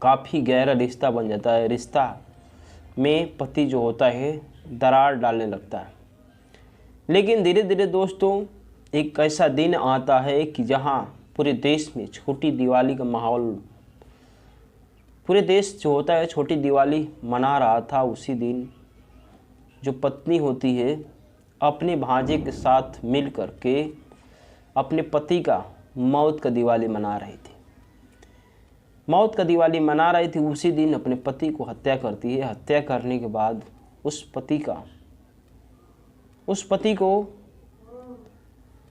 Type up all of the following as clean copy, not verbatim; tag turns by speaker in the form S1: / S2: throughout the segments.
S1: काफ़ी गहरा रिश्ता बन जाता है। रिश्ता में पति जो होता है दरार डालने लगता है। लेकिन धीरे धीरे दोस्तों एक ऐसा दिन आता है कि जहां पूरे देश में छोटी दिवाली का माहौल, पूरे देश जो होता है छोटी दिवाली मना रहा था। उसी दिन जो पत्नी होती है अपने भांजे के साथ मिल कर के अपने पति का मौत का दिवाली मना रही थी। मौत का दिवाली मना रही थी, उसी दिन अपने पति को हत्या करती है। हत्या करने के बाद उस पति को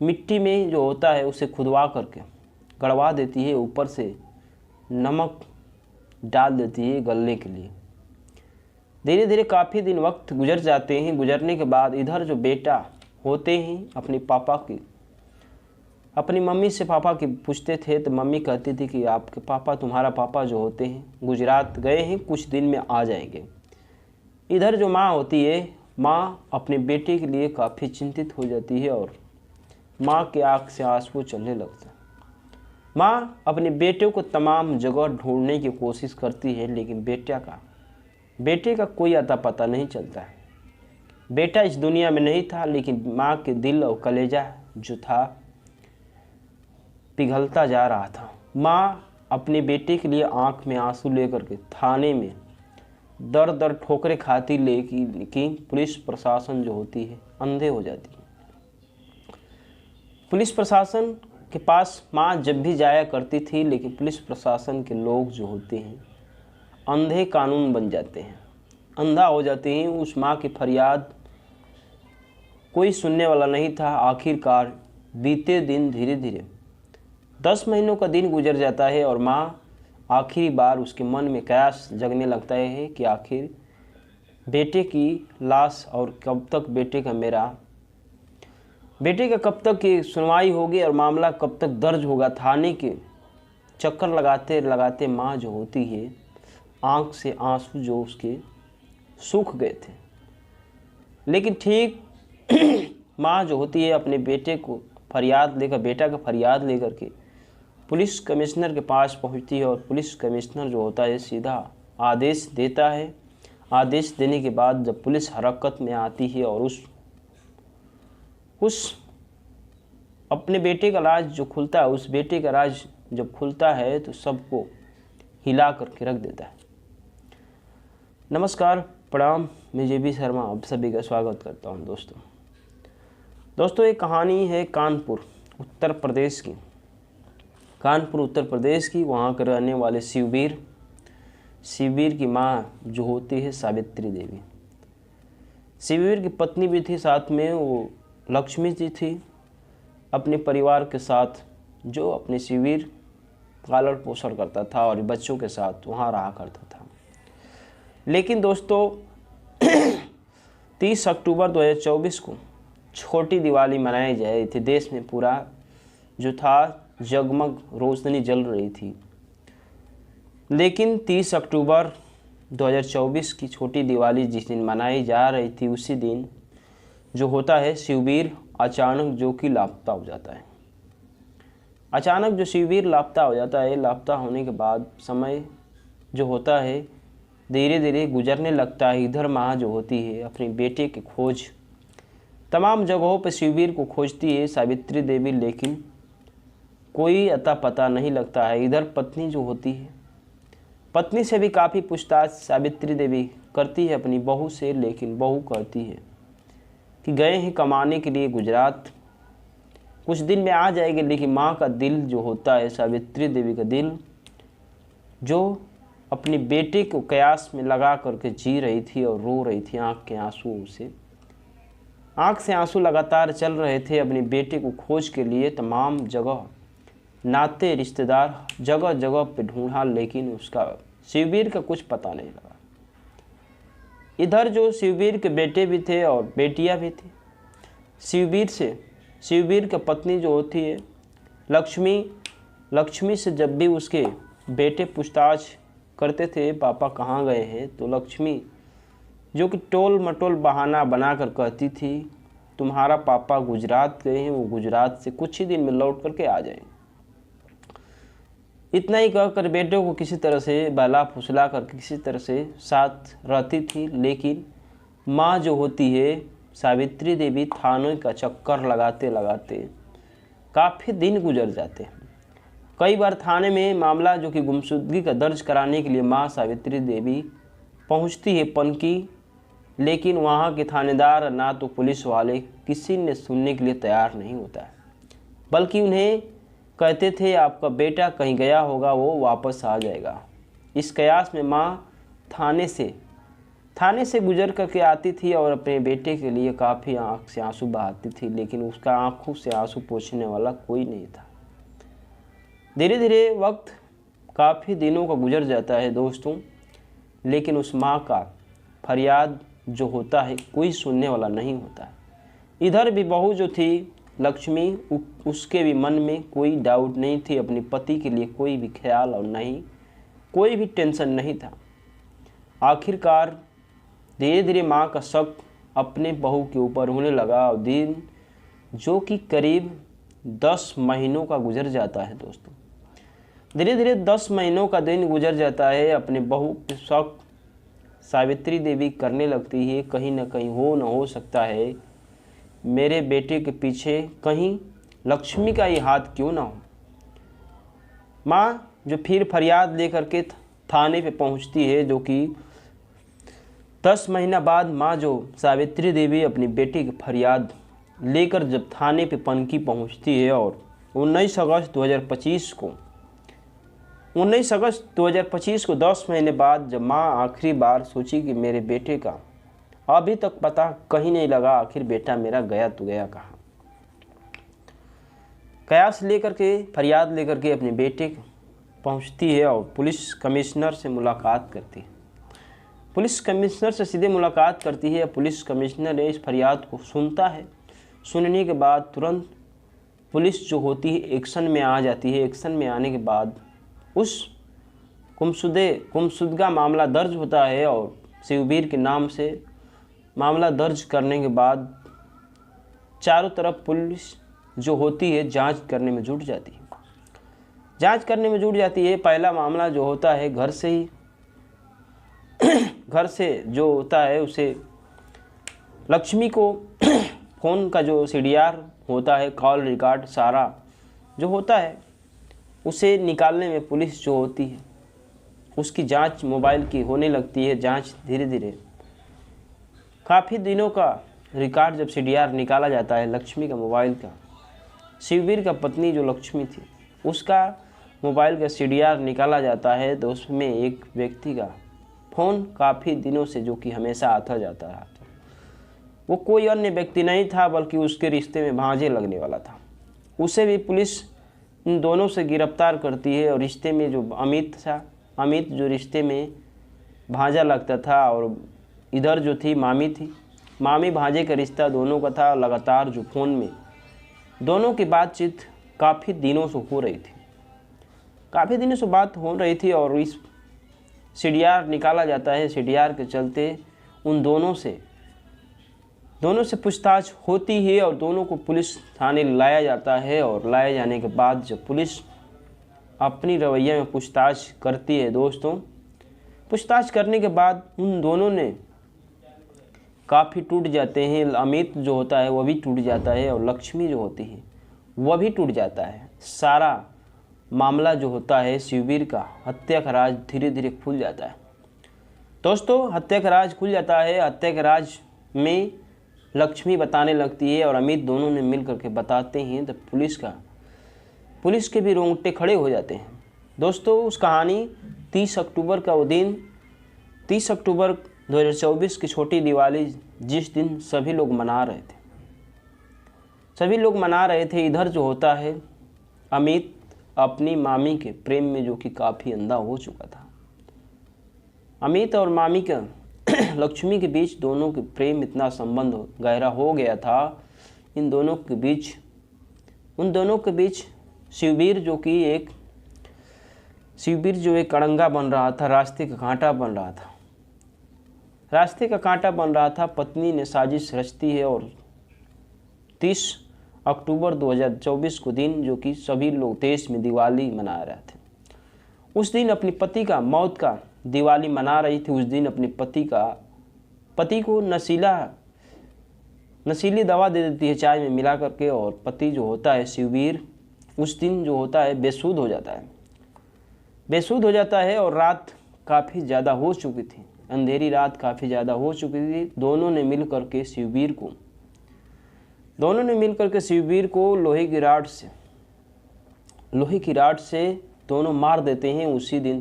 S1: मिट्टी में जो होता है उसे खुदवा करके गड़वा देती है, ऊपर से नमक डाल देती है गलने के लिए। धीरे धीरे काफ़ी दिन वक्त गुजर जाते हैं। गुजरने के बाद इधर जो बेटा होते हैं अपनी मम्मी से पापा की पूछते थे, तो मम्मी कहती थी कि आपके पापा, तुम्हारा पापा जो होते हैं गुजरात गए हैं, कुछ दिन में आ जाएंगे। इधर जो माँ होती है, माँ अपने बेटे के लिए काफ़ी चिंतित हो जाती है और माँ के आँख से आंसू चलने लगता है। माँ अपने बेटे को तमाम जगह ढूंढने की कोशिश करती है, लेकिन बेटे का कोई अता पता नहीं चलता है। बेटा इस दुनिया में नहीं था, लेकिन माँ के दिल और कलेजा जो था पिघलता जा रहा था। माँ अपने बेटे के लिए आंख में आंसू लेकर के थाने में दर दर ठोकरें खाती, लेकिन पुलिस प्रशासन जो होती है अंधे हो जाती है। पुलिस प्रशासन के पास माँ जब भी जाया करती थी, लेकिन पुलिस प्रशासन के लोग जो होते हैं अंधे कानून बन जाते हैं, अंधा हो जाते हैं। उस माँ की फरियाद कोई सुनने वाला नहीं था। आखिरकार बीते दिन धीरे धीरे 10 महीनों का दिन गुजर जाता है और माँ आखिरी बार उसके मन में कयास जगने लगता है कि आखिर बेटे की लाश और कब तक बेटे का कब तक की सुनवाई होगी और मामला कब तक दर्ज होगा। थाने के चक्कर लगाते लगाते माँ जो होती है आँख से आंसू जो उसके सूख गए थे। लेकिन ठीक माँ जो होती है अपने बेटे का फरियाद लेकर के पुलिस कमिश्नर के पास पहुंचती है और पुलिस कमिश्नर जो होता है सीधा आदेश देता है। आदेश देने के बाद जब पुलिस हरकत में आती है और उस अपने बेटे का राज जो खुलता है, उस बेटे का राज जब खुलता है तो सबको हिला करके रख देता है। नमस्कार, प्रणाम, मैं जेबी शर्मा आप सभी का स्वागत करता हूं। दोस्तों एक कहानी है कानपुर उत्तर प्रदेश की। वहाँ के रहने वाले शिववीर की माँ जो होती है सावित्री देवी। शिववीर की पत्नी भी थी, साथ में वो लक्ष्मी जी थी। अपने परिवार के साथ जो अपने शिववीर पालन पोषण करता था और बच्चों के साथ वहाँ रहा करता था। लेकिन दोस्तों 30 अक्टूबर 2024 को छोटी दिवाली मनाई जा रही थी। देश में पूरा जो था जगमग रोशनी जल रही थी। लेकिन 30 अक्टूबर 2024 की छोटी दिवाली जिस दिन मनाई जा रही थी, उसी दिन जो होता है शिववीर अचानक जो कि लापता हो जाता है। अचानक जो शिववीर लापता हो जाता है, लापता होने के बाद समय जो होता है धीरे धीरे गुजरने लगता है। इधर माँ जो होती है अपने बेटे की खोज तमाम जगहों पर शिववीर को खोजती है सावित्री देवी, लेकिन कोई अता पता नहीं लगता है। इधर पत्नी जो होती है, पत्नी से भी काफ़ी पूछताछ सावित्री देवी करती है अपनी बहू से, लेकिन बहू कहती है कि गए हैं कमाने के लिए गुजरात, कुछ दिन में आ जाएंगे। लेकिन माँ का दिल जो होता है, सावित्री देवी का दिल जो अपने बेटे को कयास में लगा करके जी रही थी और रो रही थी आँख से आंसू लगातार चल रहे थे अपने बेटे को खोज के लिए। तमाम जगह नाते रिश्तेदार जगह जगह पे ढूंढा, लेकिन उसका शिववीर का कुछ पता नहीं लगा। इधर जो शिववीर के बेटे भी थे और बेटियां भी थी। शिववीर की पत्नी जो होती है लक्ष्मी से जब भी उसके बेटे पूछताछ करते थे पापा कहाँ गए हैं, तो लक्ष्मी जो कि टोल मटोल बहाना बनाकर कहती थी तुम्हारा पापा गुजरात गए हैं, वो गुजरात से कुछ ही दिन में लौट करके आ जाएंगे। इतना ही कहकर बेटे को किसी तरह से बहला फुसला कर किसी तरह से साथ रहती थी। लेकिन माँ जो होती है सावित्री देवी थानों का चक्कर लगाते लगाते काफ़ी दिन गुजर जाते हैं। कई बार थाने में मामला जो कि गुमशुदगी का दर्ज कराने के लिए माँ सावित्री देवी पहुंचती है पनकी, लेकिन वहाँ के थानेदार ना तो पुलिस वाले किसी ने सुनने के लिए तैयार नहीं होता है, बल्कि उन्हें कहते थे आपका बेटा कहीं गया होगा, वो वापस आ जाएगा। इस कयास में माँ थाने से गुजर करके आती थी और अपने बेटे के लिए काफ़ी आँख से आंसू बहाती थी, लेकिन उसका आंखों से आंसू पोंछने वाला कोई नहीं था। धीरे धीरे वक्त काफ़ी दिनों का गुजर जाता है दोस्तों, लेकिन उस माँ का फरियाद जो होता है कोई सुनने वाला नहीं होता। इधर भी बहू जो थी लक्ष्मी, उसके भी मन में कोई डाउट नहीं थी, अपने पति के लिए कोई भी ख्याल और नहीं कोई भी टेंशन नहीं था। आखिरकार धीरे धीरे माँ का शक अपने बहू के ऊपर होने लगा और दिन जो कि करीब 10 महीनों का गुजर जाता है दोस्तों। धीरे धीरे 10 महीनों का दिन गुजर जाता है। अपने बहू के शक सावित्री देवी करने लगती है, कहीं ना कहीं न हो सकता है मेरे बेटे के पीछे कहीं लक्ष्मी का ही हाथ क्यों ना हो। माँ जो फिर फरियाद लेकर के थाने पे पहुंचती है, जो कि 10 महीना बाद माँ जो सावित्री देवी अपनी बेटी की फरियाद लेकर जब थाने पे पनकी पहुंचती है और 19 अगस्त 2025 को 10 महीने बाद जब माँ आखिरी बार सोची कि मेरे बेटे का अभी तक पता कहीं नहीं लगा, आखिर बेटा मेरा गया तो गया कहाँ। कयास लेकर के फरियाद लेकर के अपने बेटे पहुंचती है और पुलिस कमिश्नर से मुलाकात करती है। पुलिस कमिश्नर से सीधे मुलाकात करती है। पुलिस कमिश्नर इस फरियाद को सुनता है। सुनने के बाद तुरंत पुलिस जो होती है एक्शन में आ जाती है। एक्शन में आने के बाद उस गुमशुदगा मामला दर्ज होता है और शिवबीर के नाम से मामला दर्ज करने के बाद चारों तरफ पुलिस जो होती है जांच करने में जुट जाती है। पहला मामला जो होता है घर से जो होता है उसे लक्ष्मी को फ़ोन का जो CDR होता है, कॉल रिकॉर्ड सारा जो होता है उसे निकालने में पुलिस जो होती है उसकी जांच मोबाइल की होने लगती है। जांच धीरे धीरे काफ़ी दिनों का रिकॉर्ड जब CDR निकाला जाता है लक्ष्मी का मोबाइल का, शिवबीर का पत्नी जो लक्ष्मी थी उसका मोबाइल का CDR निकाला जाता है, तो उसमें एक व्यक्ति का फ़ोन काफ़ी दिनों से जो कि हमेशा आता जाता रहा था, वो कोई अन्य व्यक्ति नहीं था बल्कि उसके रिश्ते में भांजे लगने वाला था। उसे भी पुलिस इन दोनों से गिरफ्तार करती है और रिश्ते में जो अमित जो रिश्ते में भांजा लगता था और इधर जो थी मामी भांजे का रिश्ता दोनों का था। लगातार जो फ़ोन में दोनों की बातचीत काफ़ी दिनों से हो रही थी और इस CDR निकाला जाता है। CDR के चलते उन दोनों से पूछताछ होती है और दोनों को पुलिस थाने लाया जाता है। और लाए जाने के बाद जब पुलिस अपनी रवैया में पूछताछ करती है दोस्तों, पूछताछ करने के बाद उन दोनों ने काफ़ी टूट जाते हैं। अमित जो होता है वह भी टूट जाता है और लक्ष्मी जो होती है वह भी टूट जाता है। सारा मामला जो होता है शिवबीर का हत्या का राज धीरे धीरे खुल जाता है दोस्तों। हत्या का राज खुल जाता है। हत्या के राज में लक्ष्मी बताने लगती है और अमित दोनों ने मिल करके बताते हैं, तो पुलिस के भी रोंगटे खड़े हो जाते हैं दोस्तों। उस कहानी 30 अक्टूबर का वो दिन, 30 अक्टूबर 2024 की छोटी दिवाली, जिस दिन सभी लोग मना रहे थे। इधर जो होता है अमित अपनी मामी के प्रेम में जो कि काफ़ी अंधा हो चुका था। अमित और मामी का लक्ष्मी के बीच दोनों के प्रेम इतना संबंध गहरा हो गया था। उन दोनों के बीच शिवबीर जो एक अड़ंगा बन रहा था, रास्ते का कांटा बन रहा था। पत्नी ने साजिश रचती है और 30 अक्टूबर 2024 को दिन जो कि सभी लोग देश में दिवाली मना रहे थे, उस दिन अपनी पति का मौत का दिवाली मना रही थी। उस दिन अपने पति को नशीली दवा दे देती है चाय में मिला करके, और पति जो होता है शिववीर उस दिन जो होता है बेसुध हो जाता है। और रात काफ़ी ज़्यादा हो चुकी थी, अंधेरी रात काफ़ी ज़्यादा हो चुकी थी। दोनों ने मिल करके शिववीर को लोहे की राड से दोनों मार देते हैं। उसी दिन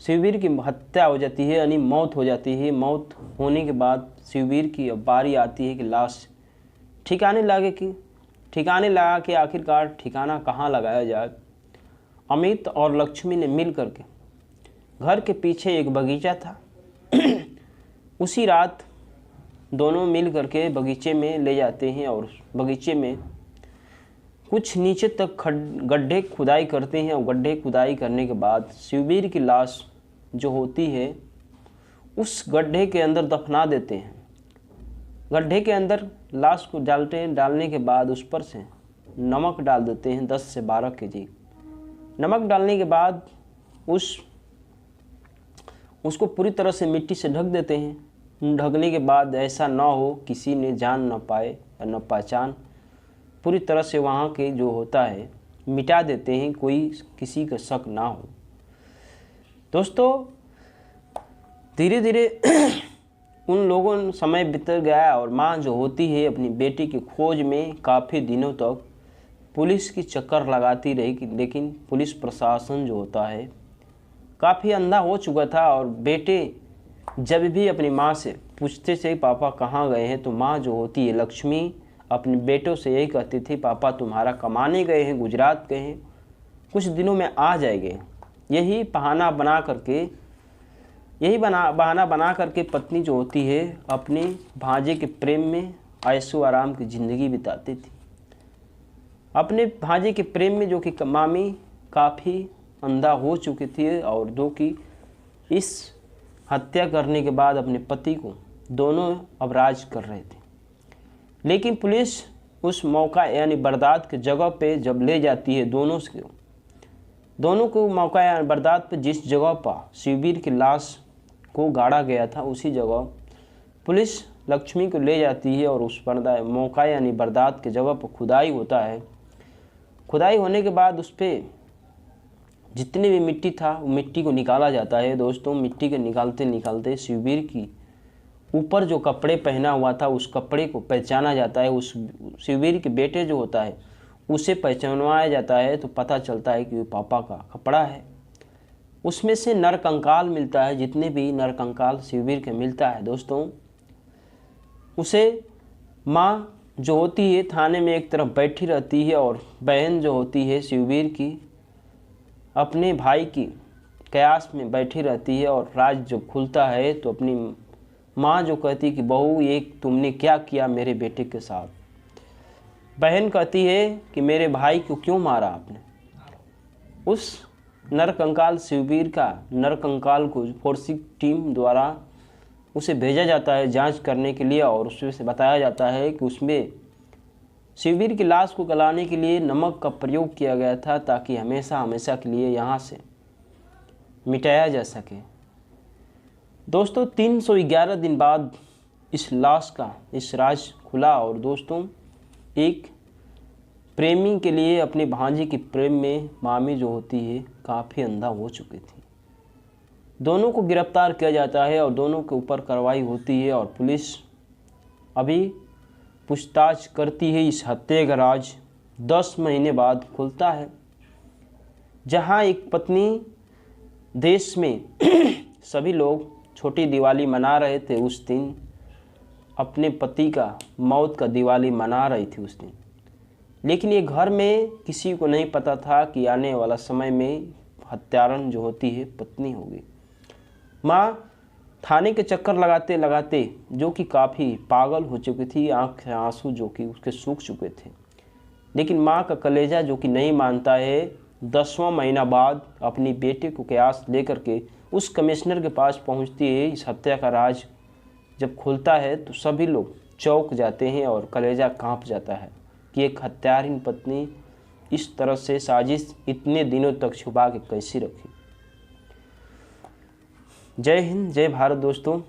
S1: शिववीर की हत्या हो जाती है, यानी मौत हो जाती है। मौत होने के बाद शिववीर की अब बारी आती है कि लाश ठिकाने लगा के आखिरकार ठिकाना कहाँ लगाया जाए। अमित और लक्ष्मी ने मिल करके, घर के पीछे एक बगीचा था उसी रात दोनों मिल करके बगीचे में ले जाते हैं और बगीचे में कुछ नीचे तक गड्ढे खुदाई करते हैं। और गड्ढे खुदाई करने के बाद शिववीर की लाश जो होती है उस गड्ढे के अंदर दफना देते हैं। गड्ढे के अंदर लाश को डालने के बाद उस पर से नमक डाल देते हैं 10 से 12 kg। नमक डालने के बाद उसको पूरी तरह से मिट्टी से ढक देते हैं। ढकने के बाद ऐसा ना हो किसी ने जान ना पाए या न पहचान, पूरी तरह से वहाँ के जो होता है मिटा देते हैं, कोई किसी का शक ना हो। दोस्तों धीरे धीरे उन लोगों समय बीत गया और माँ जो होती है अपनी बेटी की खोज में काफ़ी दिनों तक पुलिस की चक्कर लगाती रही, लेकिन पुलिस प्रशासन जो होता है काफ़ी अंधा हो चुका था। और बेटे जब भी अपनी माँ से पूछते थे पापा कहाँ गए हैं, तो माँ जो होती है लक्ष्मी अपने बेटों से यही कहती थी पापा तुम्हारा कमाने गए हैं, गुजरात गए हैं, कुछ दिनों में आ जाएंगे। यही बहाना बना करके पत्नी जो होती है अपने भांजे के प्रेम में ऐशो आराम की ज़िंदगी बिताती थी। अपने भांजे के प्रेम में जो कि मामी काफ़ी अंधा हो चुकी थी और जो कि इस हत्या करने के बाद अपने पति को दोनों अब राज कर रहे थे। लेकिन पुलिस उस मौका यानी बरदात के जगह पे जब ले जाती है दोनों को मौका या बरदात पे जिस जगह पर शिववीर की लाश को गाड़ा गया था उसी जगह पुलिस लक्ष्मी को ले जाती है और उस मौका यानी बरदात के जगह पर खुदाई होता है। खुदाई होने के बाद उस पर जितनी भी मिट्टी था वो मिट्टी को निकाला जाता है। दोस्तों मिट्टी के निकालते शिववीर की ऊपर जो कपड़े पहना हुआ था उस कपड़े को पहचाना जाता है। उस शिववीर के बेटे जो होता है उसे पहचानवाया जाता है, तो पता चलता है कि वो पापा का कपड़ा है। उसमें से नरकंकाल मिलता है, जितने भी नरकंकाल शिववीर के मिलता है दोस्तों, उसे माँ जो होती है थाने में एक तरफ बैठी रहती है और बहन जो होती है शिववीर की अपने भाई की कयास में बैठी रहती है। और राज जब खुलता है तो अपनी माँ जो कहती कि बहू ये तुमने क्या किया मेरे बेटे के साथ। बहन कहती है कि मेरे भाई को क्यों मारा आपने। उस नरकंकाल शिववीर का नरकंकाल को फोरेंसिक टीम द्वारा उसे भेजा जाता है जांच करने के लिए और उसमें से बताया जाता है कि उसमें शिववीर की लाश को गलाने के लिए नमक का प्रयोग किया गया था ताकि हमेशा के लिए यहाँ से मिटाया जा सके। दोस्तों 311 दिन बाद इस राज खुला और दोस्तों एक प्रेमी के लिए अपने भांजे के प्रेम में मामी जो होती है काफ़ी अंधा हो चुकी थी। दोनों को गिरफ्तार किया जाता है और दोनों के ऊपर कार्रवाई होती है और पुलिस अभी पूछताछ करती है। इस हत्या का राज 10 महीने बाद खुलता है, जहां एक पत्नी देश में सभी लोग छोटी दिवाली मना रहे थे। उस दिन अपने पति का मौत का दिवाली मना रही थी उस दिन, लेकिन ये घर में किसी को नहीं पता था कि आने वाला समय में हत्यारन जो होती है पत्नी होगी। माँ थाने के चक्कर लगाते लगाते जो कि काफ़ी पागल हो चुकी थी, आँख से आंसू जो कि उसके सूख चुके थे, लेकिन माँ का कलेजा जो कि नहीं मानता है 10वां महीना बाद अपनी बेटे को कयास लेकर के उस कमिश्नर के पास पहुंचती है। इस हत्या का राज जब खुलता है तो सभी लोग चौंक जाते हैं और कलेजा कांप जाता है कि एक हत्यारीन पत्नी इस तरह से साजिश इतने दिनों तक छुपा के कैसे रखी। जय हिंद, जय भारत दोस्तों।